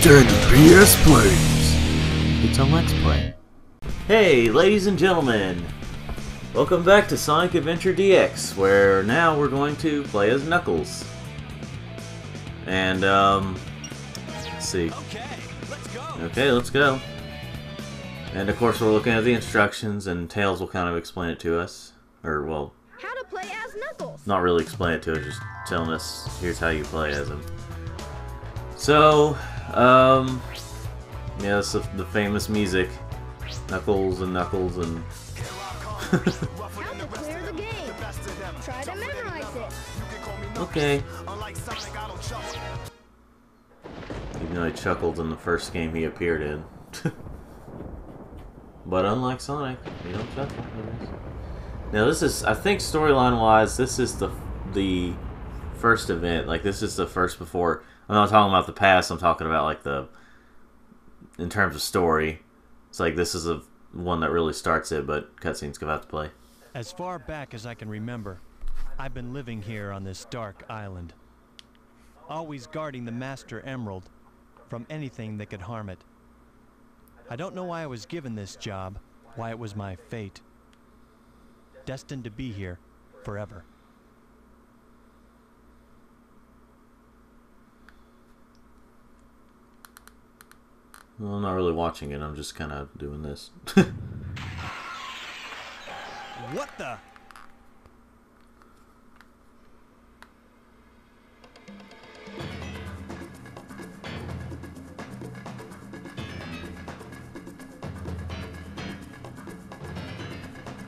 DBS Plays. It's a Let's Play. Hey, ladies and gentlemen! Welcome back to Sonic Adventure DX, where now we're going to play as Knuckles. And, let's see. Okay, let's go. And of course we're looking at the instructions, and Tails will kind of explain it to us. Or, well... how to play as Knuckles. Not really explain it to us, just telling us, here's how you play as him. So, yeah, it's the famous music. Knuckles and Knuckles and... How to clear the game. Try to memorize it. Okay. Even though he chuckled in the first game he appeared in. But unlike Sonic, he don't chuckle. Now this is, I think storyline-wise, this is the first event. Like, this is the first before... I'm not talking about the past, I'm talking about, like, in terms of story. It's like, this is the one that really starts it, but cutscenes come out to play. As far back as I can remember, I've been living here on this dark island. Always guarding the Master Emerald from anything that could harm it. I don't know why I was given this job, why it was my fate. Destined to be here forever. Well, I'm not really watching it, I'm just kind of doing this. What the?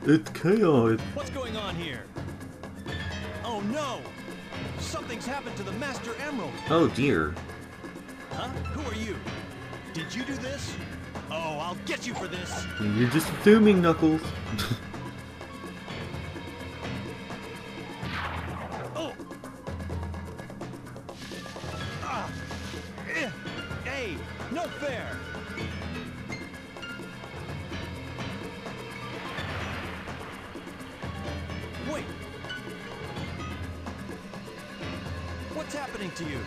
It's chaos. What's going on here? Oh no! Something's happened to the Master Emerald! Oh dear. Huh? Who are you? Did you do this? Oh, I'll get you for this! You're just assuming, Knuckles. Oh! Ah! Hey! No fair! Wait! What's happening to you?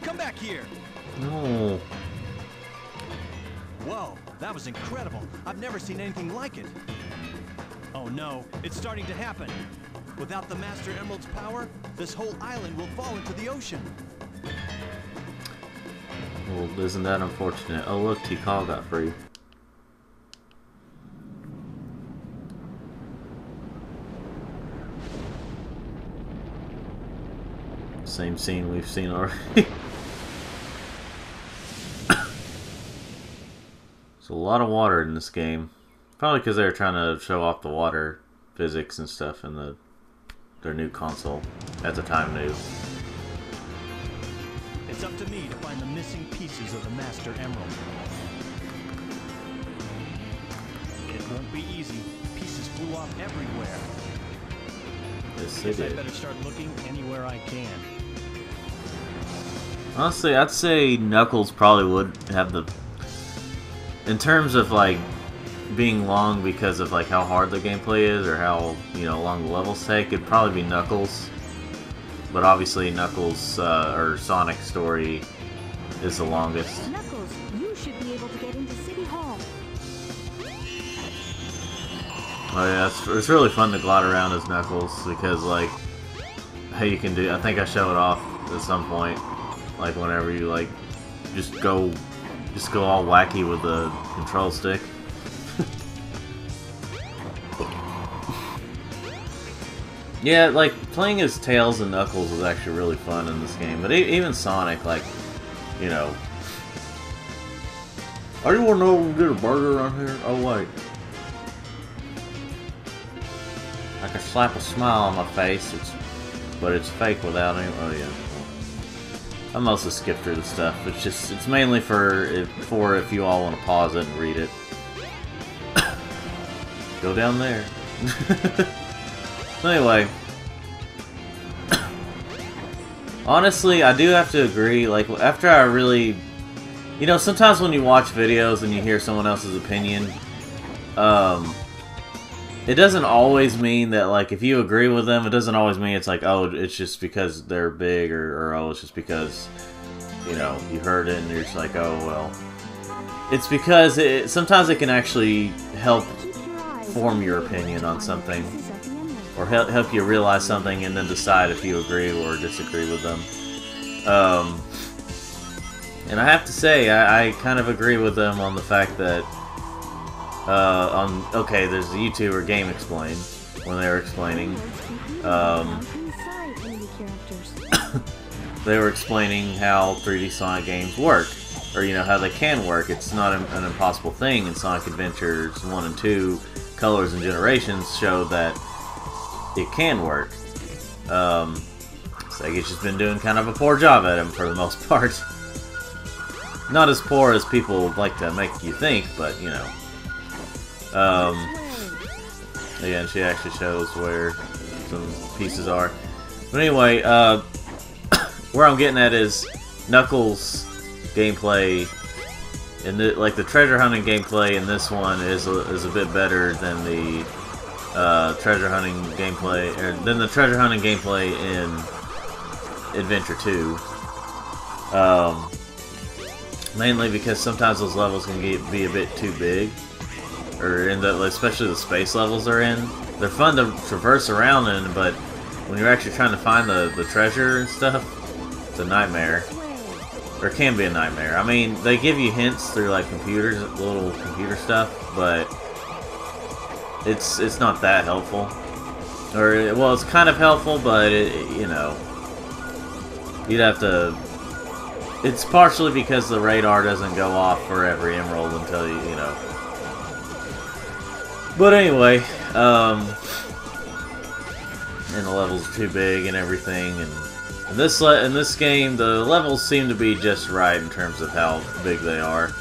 Come back here! No. Whoa, that was incredible. I've never seen anything like it. Oh no, it's starting to happen. Without the Master Emerald's power, this whole island will fall into the ocean. Well, isn't that unfortunate? Oh look, T-Call got free. Same scene we've seen already. There's a lot of water in this game. Probably because they're trying to show off the water physics and stuff in their new console. At the time, new. It's up to me to find the missing pieces of the Master Emerald. It won't be easy. Pieces flew off everywhere. Yes, Guess they I did. better start looking anywhere I can. Honestly, I'd say Knuckles probably would have the... In terms of, like, being long because of, like, how hard the gameplay is or how, you know, long the levels take, it'd probably be Knuckles. But obviously Knuckles, or Sonic's story is the longest. Knuckles, you should be able to get into City Hall. Oh yeah, it's really fun to glide around as Knuckles because, like, how you can do... I think I show it off at some point. Like, whenever you, like, just go all wacky with the control stick. Yeah, like, playing as Tails and Knuckles was actually really fun in this game. But even Sonic, like, you know... Oh, you wanna know get a burger around here? Oh, wait. I can slap a smile on my face, but it's fake without any... Oh, yeah. I mostly skip through the stuff. It's mainly for if you all want to pause it and read it. Go down there. So anyway, honestly, I do have to agree. Like, after I really, you know, sometimes when you watch videos and you hear someone else's opinion, it doesn't always mean that, like, if you agree with them, it doesn't always mean it's like, oh, it's just because they're big, or oh, it's just because you know, you heard it and you're just like, oh well. It's because sometimes it can actually help form your opinion on something, or help you realize something and then decide if you agree or disagree with them. And I have to say, I kind of agree with them on the fact that, okay, there's the YouTuber Game Explain, when they were explaining, they were explaining how 3D Sonic games work, or, you know, how they can work. It's not an impossible thing, and Sonic Adventures 1 and 2, Colors and Generations showed that it can work. Sega's just been doing kind of a poor job at them for the most part. Not as poor as people like to make you think, but, you know. Yeah, and she actually shows where some pieces are. But anyway, where I'm getting at is Knuckles' gameplay, and like the treasure hunting gameplay in this one is a bit better than the treasure hunting gameplay, or than the treasure hunting gameplay in Adventure 2. Mainly because sometimes those levels can be a bit too big, or especially the space levels they're in. They're fun to traverse around in, but when you're actually trying to find the treasure and stuff, it's a nightmare. Or it can be a nightmare. I mean, they give you hints through like computers, little computer stuff, but it's not that helpful. Or, well, it's kind of helpful, but you know, you'd have to. It's partially because the radar doesn't go off for every emerald until you know. But anyway, and the levels are too big and everything, and in this game, the levels seem to be just right in terms of how big they are.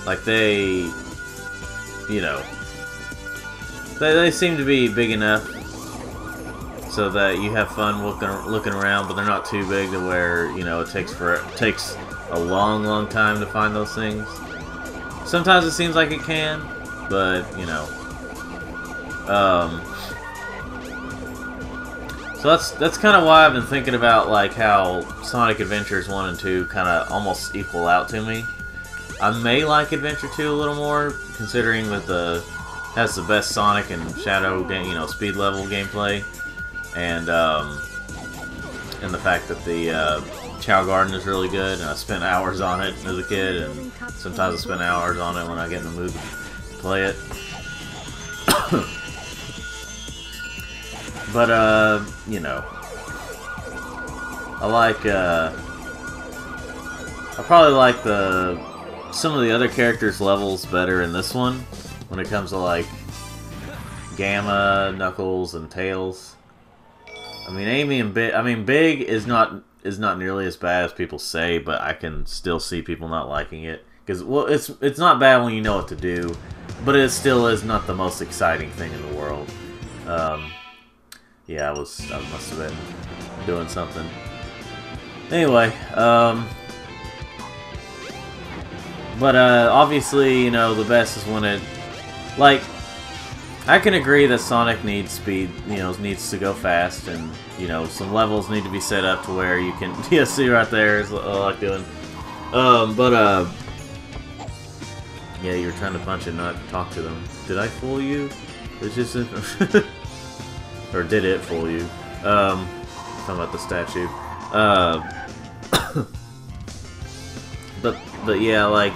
Like they, you know, they seem to be big enough so that you have fun looking around, but they're not too big to where, you know, it takes a long time to find those things. Sometimes it seems like it can, but you know. So that's kind of why I've been thinking about like how Sonic Adventures 1 and 2 kind of almost equal out to me. I may like Adventure 2 a little more, considering that has the best Sonic and Shadow game, you know, speed level gameplay. And the fact that the Chow Garden is really good, and I spent hours on it as a kid, and sometimes I spend hours on it when I get in the mood to play it. But you know, I probably like some of the other characters' levels better in this one when it comes to like Gamma, Knuckles, and Tails. I mean, Amy and Big is not nearly as bad as people say, but I can still see people not liking it because, well, it's not bad when you know what to do, but it still is not the most exciting thing in the world. Yeah, I must have been doing something. Anyway, but obviously, you know, the best is when it, like, I can agree that Sonic needs speed, you know, needs to go fast, and, you know, some levels need to be set up to where you can, yeah, see right there is what I like doing. Yeah, you were trying to punch and not talk to them. Did I fool you? It's just, or did it fool you? Talking about the statue. But yeah, like,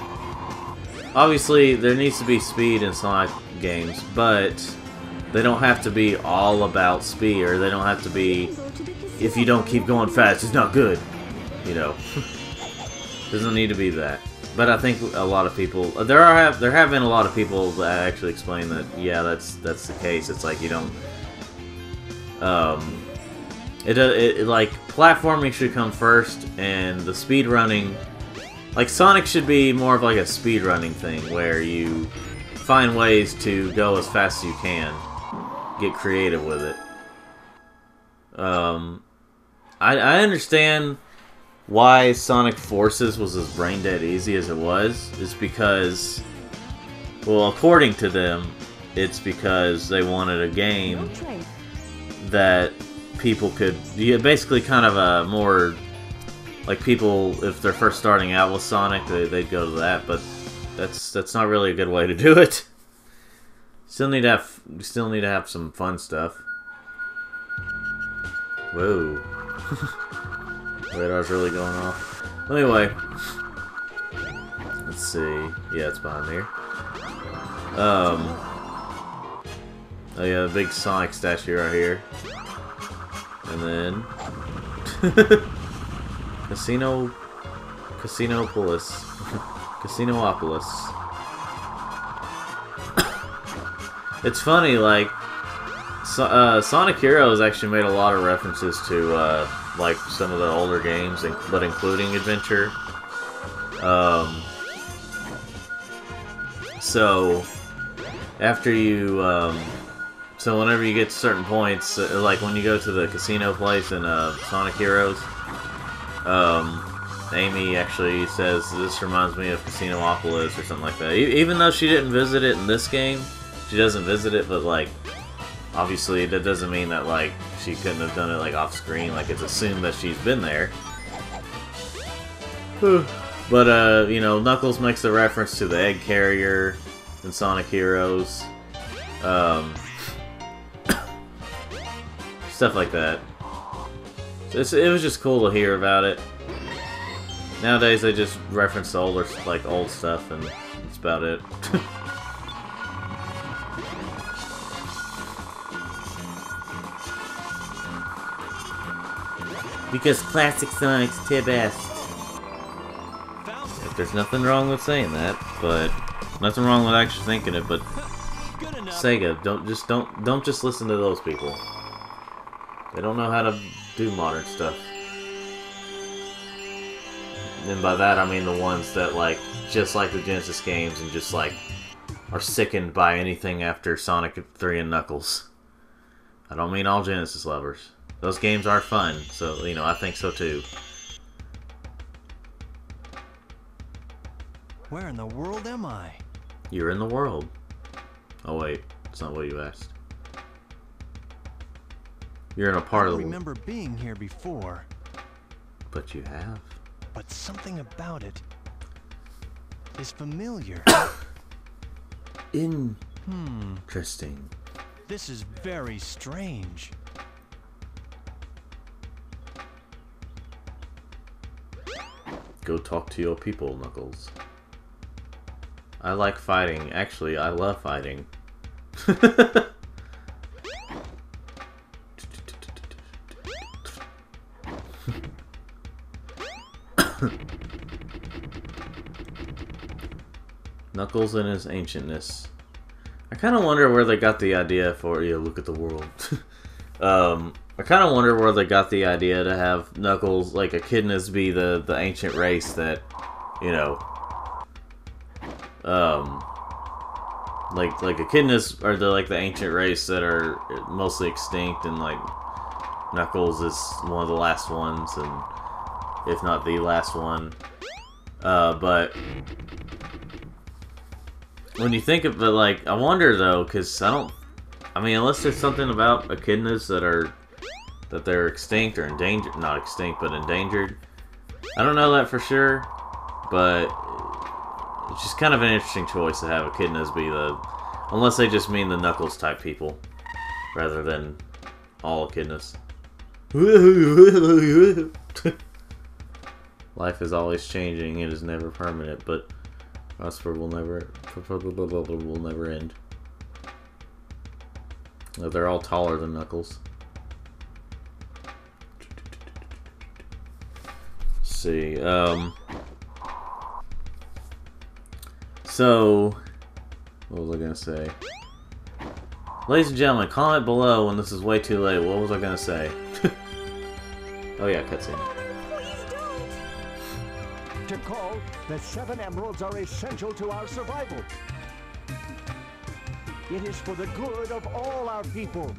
obviously there needs to be speed in Sonic games, but they don't have to be all about speed, or they don't have to be, if you don't keep going fast, it's not good, you know. Doesn't need to be that. But I think a lot of people, there have been a lot of people that actually explain that, yeah, that's the case. It's like you don't, like, platforming should come first, and the speed running, like, Sonic should be more of like a speed running thing where you find ways to go as fast as you can, get creative with it. I understand why Sonic Forces was as brain dead easy as it was. It's because, well, according to them, it's because they wanted a game that people could, basically kind of a more, like people, if they're first starting out with Sonic, they'd go to that, but that's not really a good way to do it. Still need to have some fun stuff. Whoa. Radar's really going off. Anyway. Let's see. Yeah, it's behind here. Oh yeah, the big Sonic statue right here. And then Casinopolis. Casinoopolis. It's funny, like Sonic Heroes actually made a lot of references to like some of the older games, but including Adventure. So after you, so whenever you get to certain points, like when you go to the casino place in Sonic Heroes, Amy actually says, this reminds me of Casinoopolis or something like that. Even though she didn't visit it in this game, she doesn't visit it, but like, obviously that doesn't mean that like she couldn't have done it like off screen. Like it's assumed that she's been there. But you know, Knuckles makes a reference to the egg carrier in Sonic Heroes. Stuff like that. It was just cool to hear about it. Nowadays they just reference the older, like old stuff, and that's about it. Because classic Sonic's the best. If there's nothing wrong with saying that, but nothing wrong with actually thinking it, but Sega, don't just listen to those people. They don't know how to do modern stuff. And by that I mean the ones that like just like the Genesis games and just like are sickened by anything after Sonic 3 and Knuckles. I don't mean all Genesis lovers. Those games are fun, so, you know, I think so too. Where in the world am I? You're in the world. Oh wait, that's not what you asked. You're in a part of the world. I remember being here before. But you have. But something about it is familiar. Interesting. This is very strange. Go talk to your people, Knuckles. I like fighting. Actually, I love fighting. Knuckles and his ancientness. I kind of wonder where they got the idea for, yeah, look at the world. I kind of wonder where they got the idea to have Knuckles, like Echidnas, be the ancient race that, you know, like Echidnas are the ancient race that are mostly extinct, and like Knuckles is one of the last ones, and if not the last one. But when you think of it, like, I wonder though, because I mean, unless there's something about Echidnas that they're extinct or endangered, not extinct, but endangered. I don't know that for sure, but it's just kind of an interesting choice to have Echidnas be unless they just mean the Knuckles type people, rather than all Echidnas. Life is always changing, it is never permanent, but prosper will never end. They're all taller than Knuckles. See, so, what was I gonna say? Ladies and gentlemen, comment below when this is way too late. What was I gonna say? Oh yeah, cutscene. To call, the 7 emeralds are essential to our survival. It is for the good of all our people.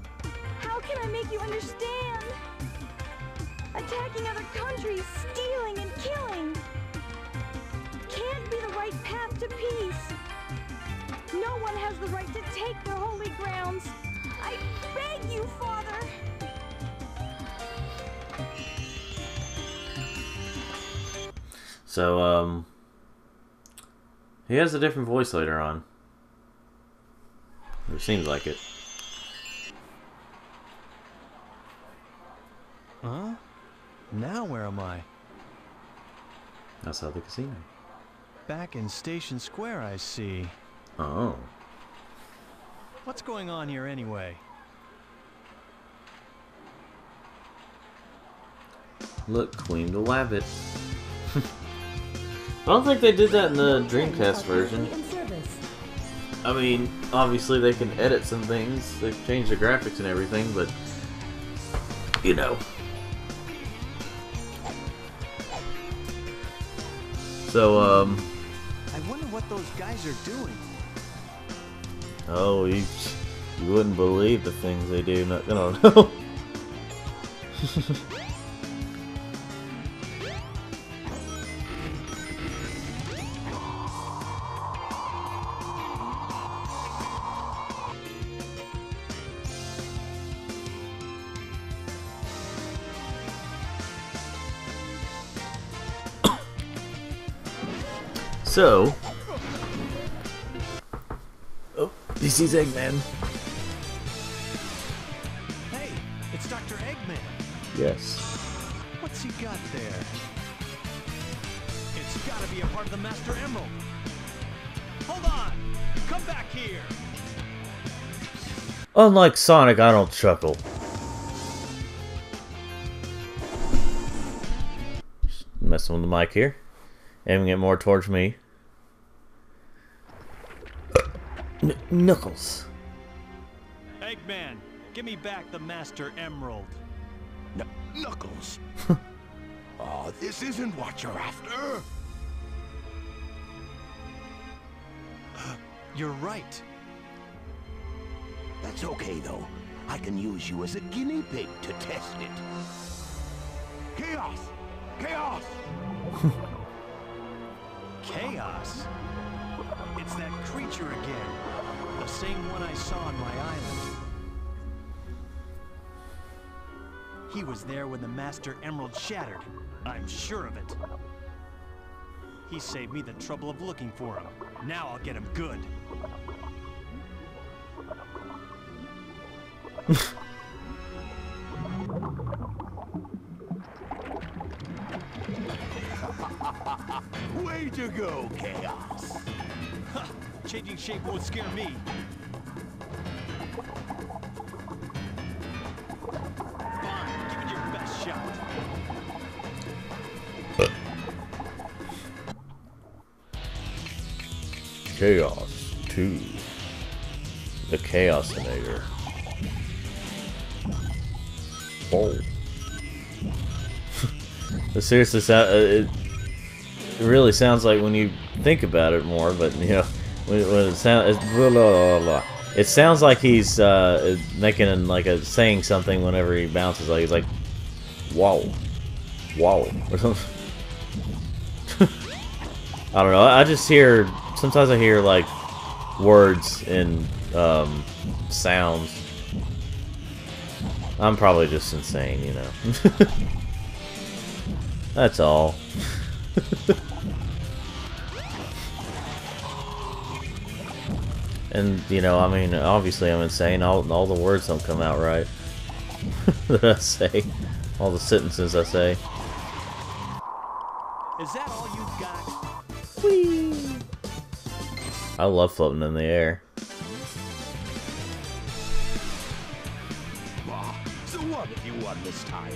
How can I make you understand? Attacking other countries, stealing and killing can't be the right path to peace. No one has the right to take the holy grounds. I beg you, Father. So, he has a different voice later on. It seems like it. Huh? Now where am I? Outside the casino. Back in Station Square, I see. Oh. What's going on here anyway? Look, Queen the Wabbit. I don't think they did that in the Dreamcast version. I mean, obviously they can edit some things. They've changed the graphics and everything, but... you know. So, I wonder what those guys are doing. oh, you wouldn't believe the things they do. Not gonna know. So, oh, he sees Eggman. Hey, it's Dr. Eggman. Yes. What's he got there? It's gotta be a part of the Master Emerald. Hold on! Come back here! Unlike Sonic, I don't chuckle. Just messing with the mic here. Aiming it more towards me. Knuckles. Eggman, give me back the Master Emerald. Knuckles. Oh, this isn't what you're after. You're right. That's okay, though. I can use you as a guinea pig to test it. Chaos! Chaos! Chaos? It's that creature again. The same one I saw on my island. He was there when the Master Emerald shattered. I'm sure of it. He saved me the trouble of looking for him. Now I'll get him good. Way to go, Chaos! Ha! Changing shape won't scare me. Fine, give it your best shot. Chaos 2. The Chaosinator. Oh. It seriously it really sounds like when you think about it more, but you know, when it sounds, it sounds like he's making like saying something whenever he bounces. Like he's like, "Wow, wow," or something. I don't know. I just hear sometimes I hear like words and sounds. I'm probably just insane, you know. That's all. And, you know, I mean, obviously I'm insane. All the words don't come out right that I say. All the sentences I say. Is that all you got? Whee! I love floating in the air. So what if you won this time?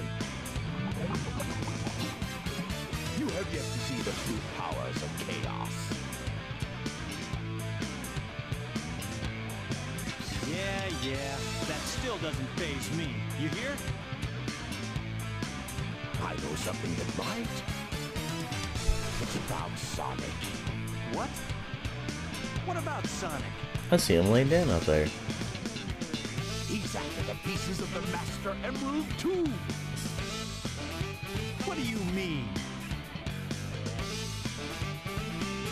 You have yet to see the true powers of chaos. Yeah, that still doesn't faze me. You hear? I know something that might. It's about Sonic. What? What about Sonic? I see him laying down out there. He's after the pieces of the Master Emerald too. What do you mean?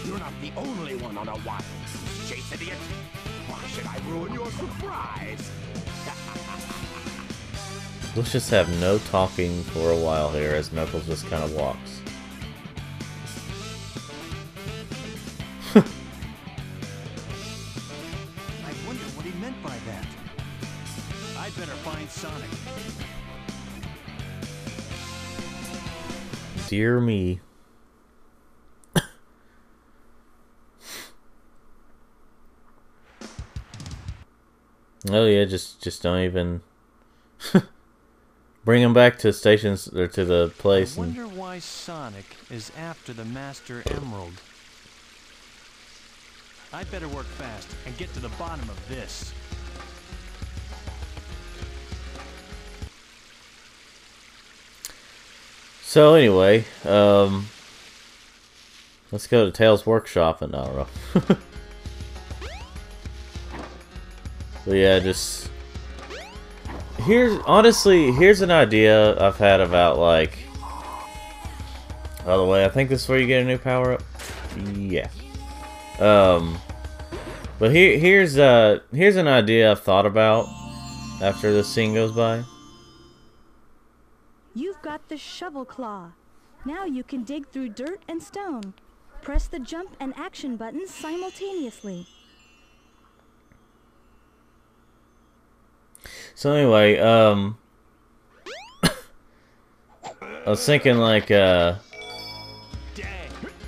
You're not the only one on a wild goose chase, idiot. Why should I ruin your surprise? Let's just have no talking for a while here as Knuckles just kind of walks. Dear me. Oh yeah, just don't even bring them back to stations or to the place. I wonder why Sonic is after the Master Emerald. I'd better work fast and get to the bottom of this. So anyway, let's go to Tails' workshop and I don't know. But yeah, just here's an idea I've had about, like, by the way, I think this is where you get a new power up. Yeah. But here's an idea I've thought about after this scene goes by. You've got the shovel claw. Now you can dig through dirt and stone. Press the jump and action buttons simultaneously. So anyway, I was thinking, like,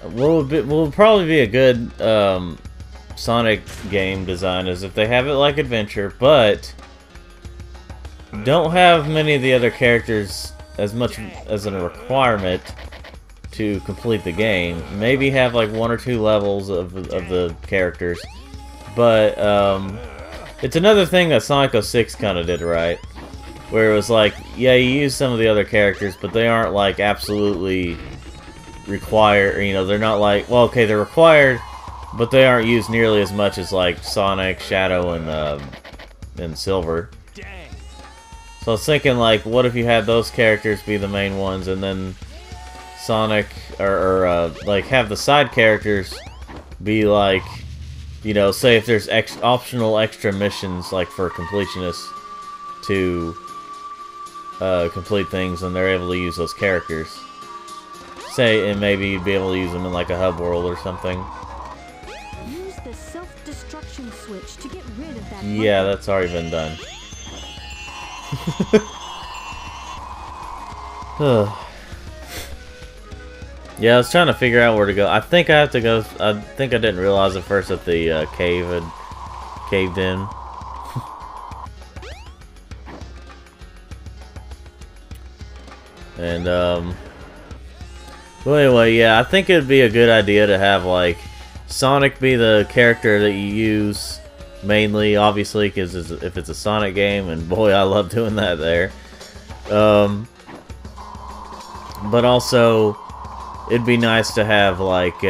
what would probably be a good Sonic game design is if they have it like Adventure, but don't have many of the other characters as much as a requirement to complete the game. Maybe have like 1 or 2 levels of the characters, but it's another thing that Sonic 06 kind of did right, where it was like, yeah, you use some of the other characters, but they aren't like absolutely required. You know, they're not like, well, okay, they're required, but they aren't used nearly as much as like Sonic, Shadow, and Silver. So I was thinking, like, what if you had those characters be the main ones, and then Sonic, or like, have the side characters be like, you know, say if there's optional extra missions, like for completionists to complete things, and they're able to use those characters. Say, and maybe you'd be able to use them in like a hub world or something. Use the self-destruction switch to get rid of that. Yeah, that's already been done. Yeah, I was trying to figure out where to go. I think I have to go. I think I didn't realize at first that the cave had caved in. And well, anyway, yeah, I think it'd be a good idea to have like Sonic be the character that you use mainly, obviously, because if it's a Sonic game, and boy, I love doing that there. But also, it'd be nice to have like,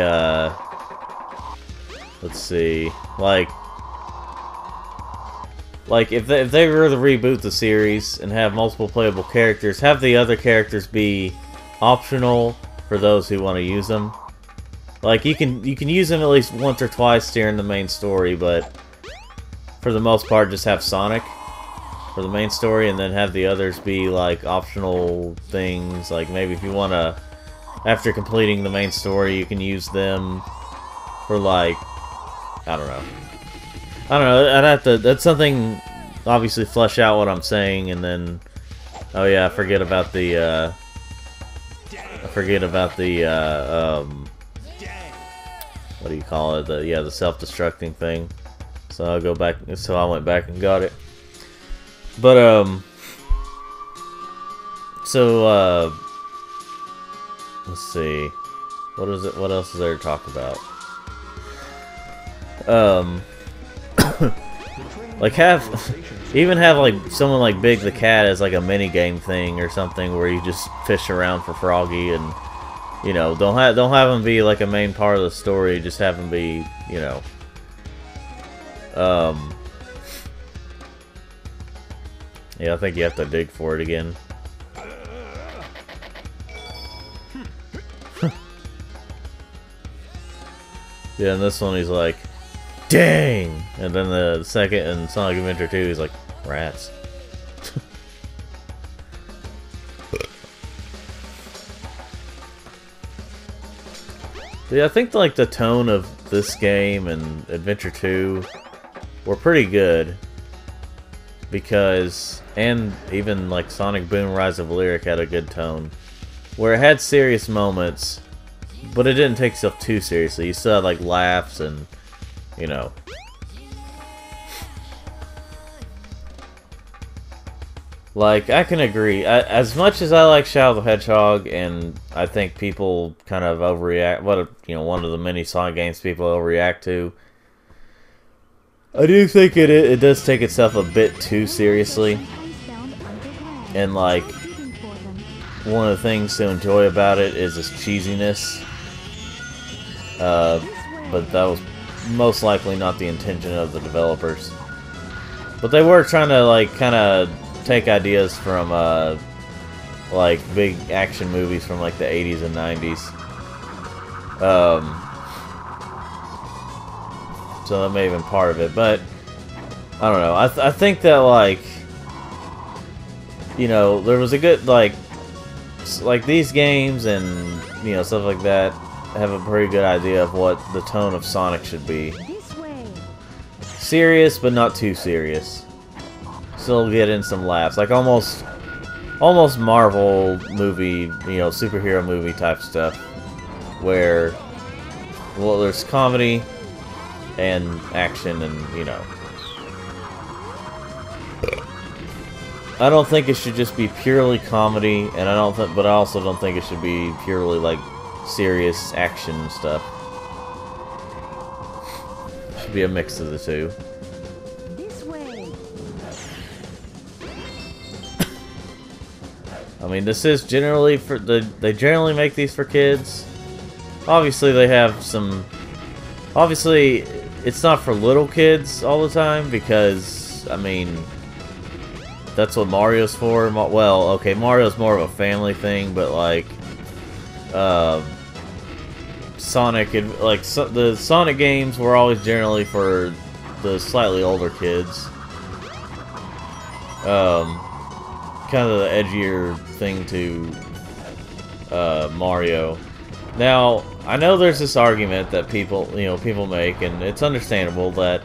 let's see, like if they were to reboot the series and have multiple playable characters, have the other characters be optional for those who want to use them. Like you can use them at least once or twice during the main story, but for the most part, just have Sonic for the main story, and then have the others be like optional things. Like maybe if you want to, after completing the main story, you can use them for like, I don't know. I'd have to, that's something, obviously flesh out what I'm saying, and then, oh yeah, I forget about the, what do you call it? The self-destructing thing. So I'll go back, so I went back and got it. But, let's see. What is it? What else is there to talk about? Like even have like someone like Big the Cat as like a mini game thing or something where you just fish around for Froggy, and you know, don't have him be like a main part of the story. Just have him be, you know, yeah, I think you have to dig for it again. Yeah, and this one he's like, dang! And then the second in Sonic Adventure 2 he's like, rats. Yeah, I think like the tone of this game and Adventure 2 were pretty good. Because, and even like Sonic Boom Rise of Lyric had a good tone. where it had serious moments, but it didn't take itself too seriously. You still had like laughs and, you know. Like, I can agree. As much as I like Shadow the Hedgehog, and I think people kind of overreact, one of the many Sonic games people overreact to, I do think it does take itself a bit too seriously. And, like, one of the things to enjoy about it is its cheesiness. But that was most likely not the intention of the developers. But they were trying to, like, kind of take ideas from, like, big action movies from, like, the 80s and 90s. So that may have been part of it, but I don't know. I think that, like, you know, there was a good, like these games and, you know, stuff like that have a pretty good idea of what the tone of Sonic should be. Serious, but not too serious. Still get in some laughs, like almost Marvel movie, you know, superhero movie type stuff, where, well, there's comedy and action, and, you know, I don't think it should just be purely comedy, and I also don't think it should be purely like serious action stuff. It should be a mix of the two. I mean, this is generally for they generally make these for kids. Obviously, they have some. Obviously, it's not for little kids all the time, because, I mean, that's what Mario's for. Well, okay, Mario's more of a family thing, but, like, Sonic, the Sonic games were always generally for the slightly older kids. Kind of the edgier thing to Mario. Now, I know there's this argument that people make, and it's understandable, that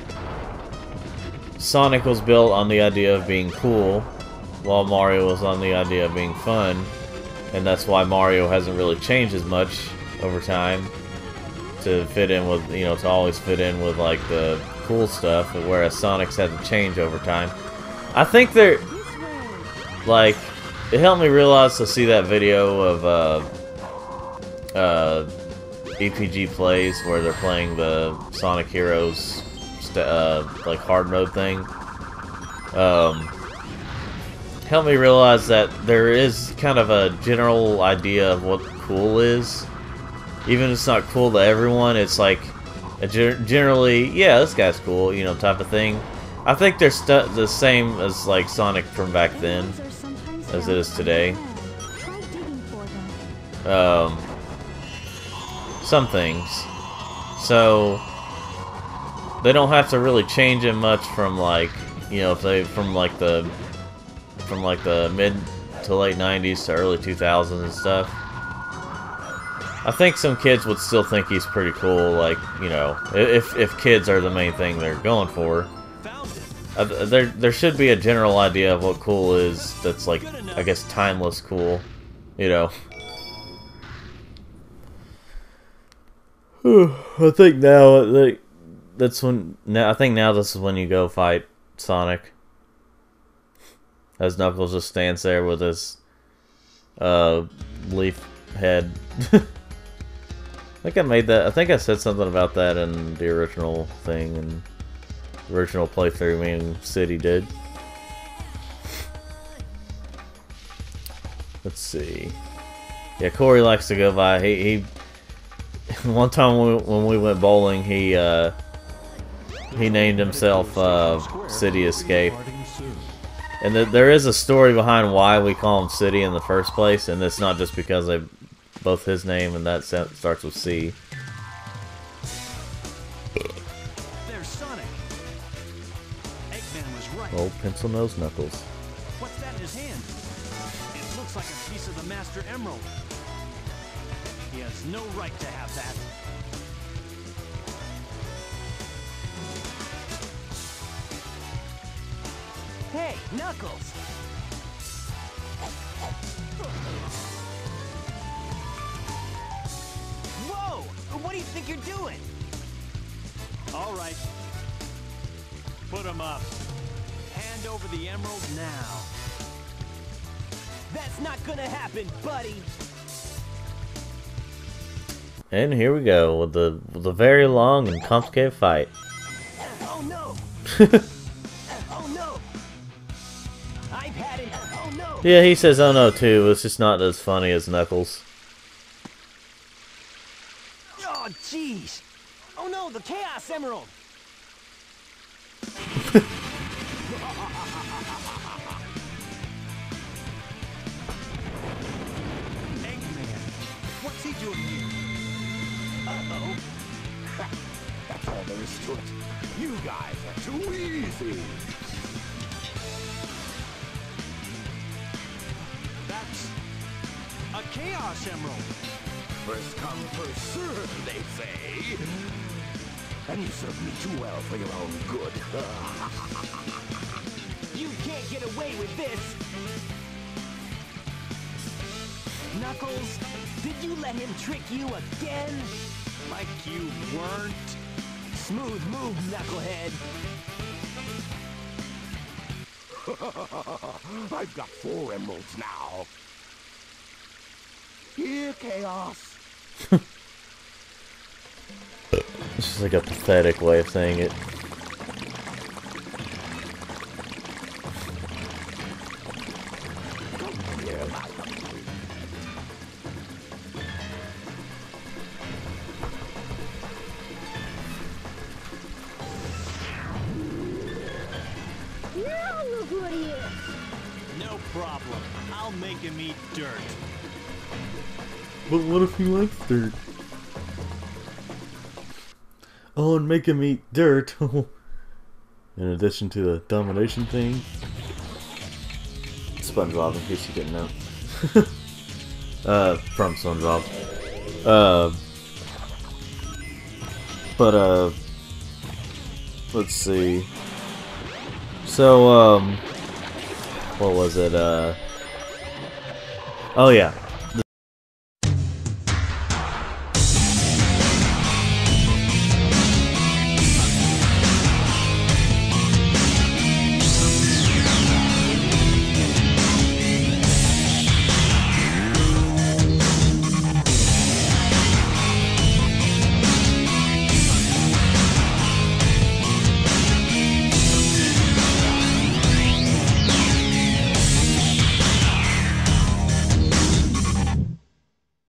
Sonic was built on the idea of being cool, while Mario was on the idea of being fun, and that's why Mario hasn't really changed as much over time to fit in with, you know, to always fit in with, like, the cool stuff, whereas Sonic's had to change over time. I think they're, like, it helped me realize to see that video of EPG plays where they're playing the Sonic Heroes like hard mode thing. Helped me realize that there is kind of a general idea of what cool is. Even if it's not cool to everyone, it's like a generally, yeah, this guy's cool, you know, type of thing. I think they're the same as, like, Sonic from back then as it is today. Some things. So they don't have to really change it much from, like, you know, if they from like the mid to late 90s to early 2000s and stuff. I think some kids would still think he's pretty cool, like, you know, if kids are the main thing they're going for. There should be a general idea of what cool is that's, like, I guess, timeless cool, you know. I think now, that's when, I think now this is when you go fight Sonic. As Knuckles just stands there with his leaf head. I think I made that. I think I said something about that in the original thing, and original playthrough. Me and City did. Let's see. Yeah, Corey likes to go by. He one time when we went bowling, he named himself City Escape. And there is a story behind why we call him City in the first place, and it's not just because they both his name and that starts with C. There's Sonic. Eggman was right. Old pencil nose Knuckles. What's that in his hand? It looks like a piece of the Master Emerald. He has no right to have that. Hey, Knuckles! think you're doing? All right. Put him up. Hand over the emerald now. That's not gonna happen, buddy. And here we go with the very long and complicated fight. Oh no! Oh no! I've had it. Oh no! Yeah, he says "oh no" too. It's just not as funny as Knuckles. Oh jeez! Oh no! The Chaos Emerald! Eggman, what's he doing here? Uh-oh. That's all there is to it. You guys are too easy. That's a Chaos Emerald. First come, first serve, they say. And you serve me too well for your own good. You can't get away with this! Knuckles, did you let him trick you again? Like you weren't. Smooth move, Knucklehead. I've got 4 emeralds now. Here, Chaos. This is like a pathetic way of saying it. Come here, my Now look what he is. No problem. I'll make him eat dirt. But what if he likes dirt? Oh, and make him eat dirt. In addition to the domination thing. SpongeBob, in case you didn't know. From SpongeBob. Let's see. So, what was it? Oh yeah.